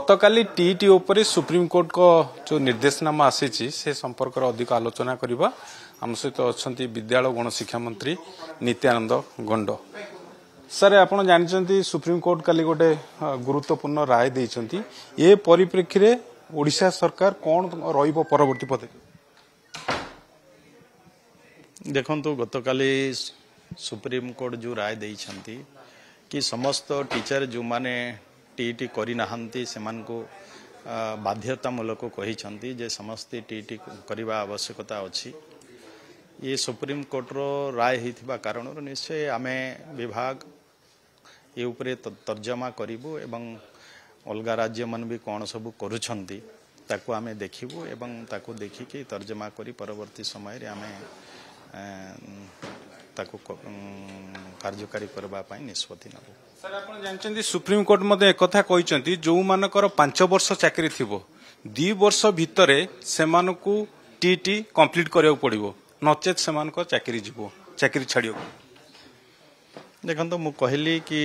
गतकाली TET उपरे supreme court को जो निर्देशनामा आसी से संपर्क अधिक आलोचना करबा हम सहित अच्छा विद्यालय गणशिक्षा मंत्री नित्यानंद गंड सर आप जानते सुप्रीम कोर्ट काली गोटे गुरुत्वपूर्ण राय देइछंती ए परिप्रेक्षी रे ओडिशा सरकार कौन रहिबो परवर्ती पदक्षेप देखंतु गतकाली सुप्रीम कोर्ट जो राय देइछंती कि समस्त टीचर जो माने टीईटी करि नाहंती सेमान को बाध्यतामूलक कहिछंती जे समस्त टीईटी करबा आवश्यकता अछि ये सुप्रीम कोर्ट रो राय हिथिबा कारण निश्चय आमे विभाग ये उपरे तर्जमा करिबो एवं अलगा राज्य मन भी कौन सब करूछंती ताको आमे देखिबो एवं ताको देखिके तर्जमा करी परवर्ती समय रे आमे ताको कार्यकारी करबा पई निष्पत्ति नबो। सर आप जानते सुप्रीम कोर्ट मते एक कथा कहिसंती जो मानकर 5 वर्ष चाकरी थिबो 2 वर्ष भितरे सेमानकु टीटी कंप्लीट करियो पड़िबो नचेत सेमानक चाकरी जीवो चाकरी छाड़ियो। देखो मु कहली कि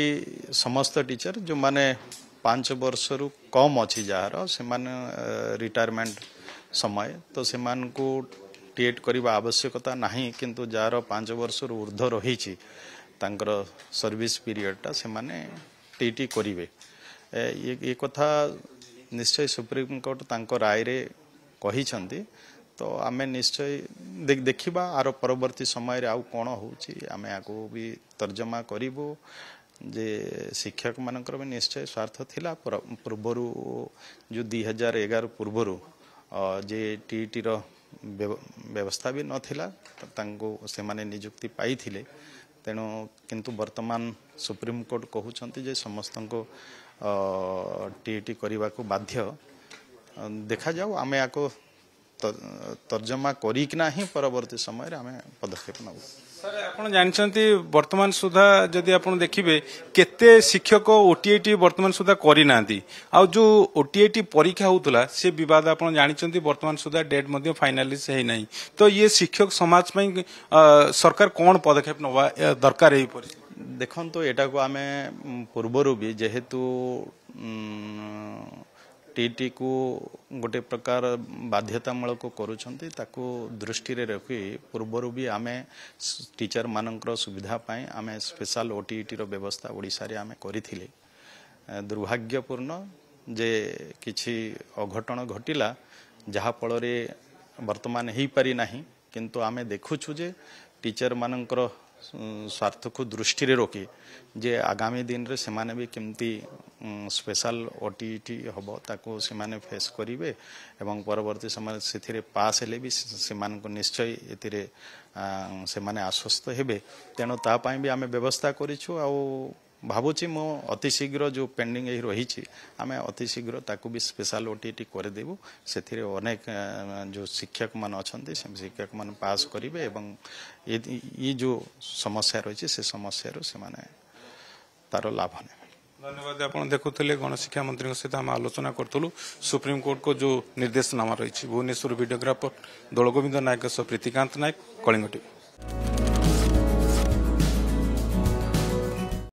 समस्त टीचर जो माने 5 वर्ष रु कम अच्छी जार से रिटायरमेंट समय तो से टीएट करने आवश्यकता नहीं किंतु जार 5 वर्ष रु ऊर्ध रही सर्विस पीरियडटा से माने टीटी करिवे ये कथा निश्चय सुप्रीम कोर्ट तांको राय रे कहिसंती तो आमे निश्चय देखिबा आरो परवर्ती समय रे आउ कोन होउची आमे आको भी तर्जमा करिवो जे शिक्षक मानकर भी निश्चय स्वार्थ थिला पूर्वरु जो 2011 पूर्वरु जे टीटी रो व्यवस्था भी नथिला तांको से माने नियुक्ति पाई थिले तेणु किंतु वर्तमान सुप्रीम कोर्ट कहउछंती जे समस्त को टीटी करबा को बाध्य देखा जाऊ आमे आको तर्जमा करिकना ही परवर्ती समय आमे पदक्षेप नबो। सर आप जानते वर्तमान सुधा जदि आप देखिए केते शिक्षक ओटीईटी वर्तमान सुधा करना आ जो ओटीईटी परीक्षा होता से विवाद आप जानते वर्तमान सुधा डेट फाइनालिज है नहीं तो ये शिक्षक समाज में सरकार कौन पदक्षेप नवा दरकार है देखो तो एटा को आमे पूर्वरु भी जेहेतु टीटी को गोटे प्रकार बाध्यतामूलक करुछंती ताको दृष्टि रे रखी पूर्वरु भी आमे टीचर मानकर सुविधा पाए आमे स्पेशल ओटीईटी रो व्यवस्था ओडिसा रे आमे करिथिले दुर्भाग्यपूर्ण जे किछि अघटन घटिला जहा फल रे वर्तमान हेई पारि नाही किंतु आमे देखुछु जे टीचर मानकर स्वार्थ को दृष्टि रे रोकी जे आगामी दिन रे सेमाने भी केमती स्पेशल ओटीईटी हबो ताको सेमाने फेस करिवे एवं परवर्ती समय सेथिरे पास हेले भी सेमान को निश्चय एतिरे सेमाने आश्वस्त हेबे तेनो ता पई भी आमे व्यवस्था करिछु आ भाबुची मो अति शीघ्र जो पेंडिंग एही रहिछि आमे अति शीघ्र ताको भी स्पेशल ओटीईटी कर देबो सेथिरे अनेक जो शिक्षक मान अछंती से शिक्षक मान पास करिवे एवं ये जो समस्या रहिछि से समस्या रो से माने तारो लाभ ने। धन्यवाद। आप देखुले गणशिक्षा मंत्री सहित आम आलोचना करूँ सुप्रीम कोर्ट को जो निर्देशनामा रही भुवनेश्वर वीडियोग्राफर दौलगोविंद नायक प्रीतिकांत नायक कलिंग टीवी।